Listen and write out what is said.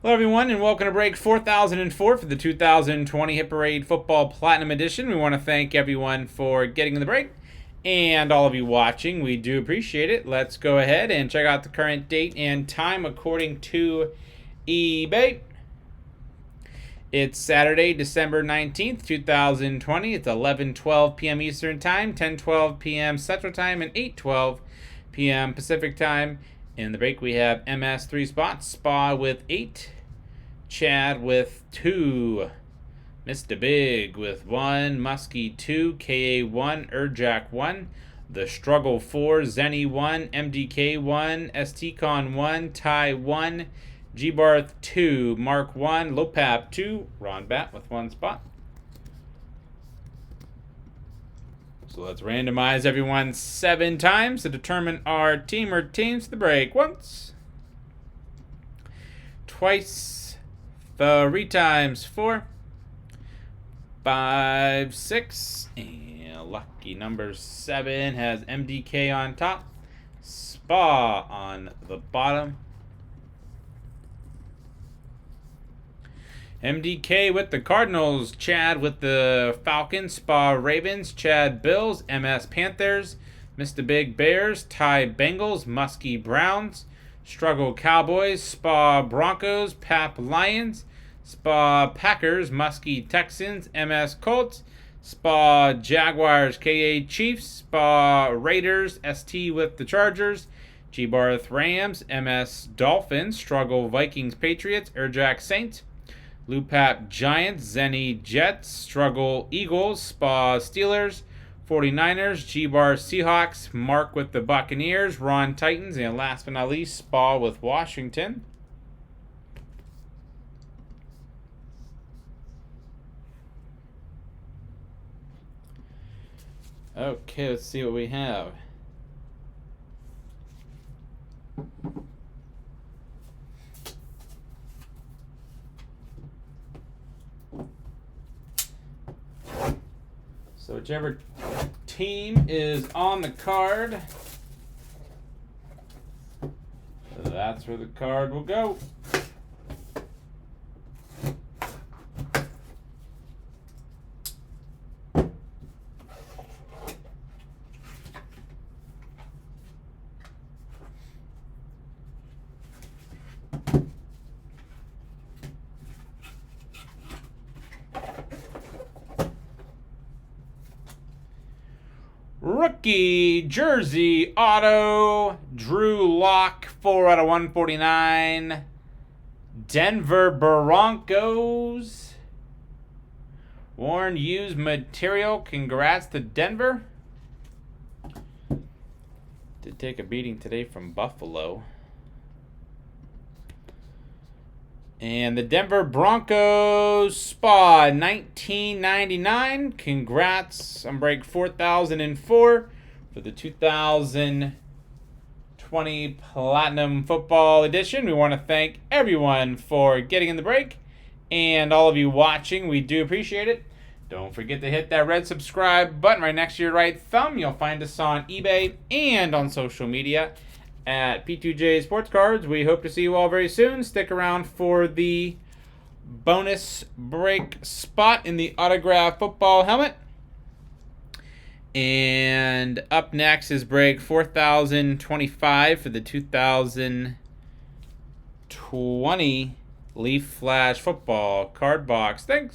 Hello everyone and welcome to break 4004 for the 2020 Hit Parade Football Platinum Edition. We want to thank everyone for getting in the break and all of you watching. We do appreciate it. Let's go ahead and check out the current date and time according to eBay. It's Saturday, December 19th, 2020. It's 11:12 p.m. Eastern Time, 10:12 p.m. Central Time, and 8:12 p.m. Pacific Time. In the break, we have MS 3 spots, Spa with 8, Chad with 2, Mr. Big with 1, Muskie 2, KA 1, Urjack 1, The Struggle 4, Zenny 1, MDK 1, STCon 1, Ty 1, G-Barth 2, Mark 1, Lopap 2, Ron Bat with 1 spot. So let's randomize everyone 7 times to determine our team or teams. The break once, twice, 3 times, 4, 5, 6, and lucky number 7 has MDK on top, Spa on the bottom. MDK with the Cardinals, Chad with the Falcons, Spa Ravens, Chad Bills, MS Panthers, Mr. Big Bears, Ty Bengals, Muskie Browns, Struggle Cowboys, Spa Broncos, Pap Lions, Spa Packers, Muskie Texans, MS Colts, Spa Jaguars, KA Chiefs, Spa Raiders, ST with the Chargers, G-Barth Rams, MS Dolphins, Struggle Vikings Patriots, Urjack Saints, Lupap Giants, Zenny Jets, Struggle Eagles, Spa Steelers, 49ers, G-Bar Seahawks, Mark with the Buccaneers, Ron Titans, and last but not least, Spa with Washington. Okay, let's see what we have. So whichever team is on the card, that's where the card will go. Rookie jersey auto, Drew Lock, 4 out of 149. Denver Broncos. Worn used material. Congrats to Denver. Did take a beating today from Buffalo. And the Denver Broncos Spa 1999. Congrats on break 4004 for the 2020 Platinum Football Edition. We want to thank everyone for getting in the break and all of you watching. We do appreciate it. Don't forget to hit that red subscribe button right next to your right thumb. You'll find us on eBay and on social media at P2J Sports Cards. We hope to see you all very soon. Stick around for the bonus break spot in the autograph football helmet. And up next is break 4025 for the 2020 Leaf Flash Football Card Box. Thanks.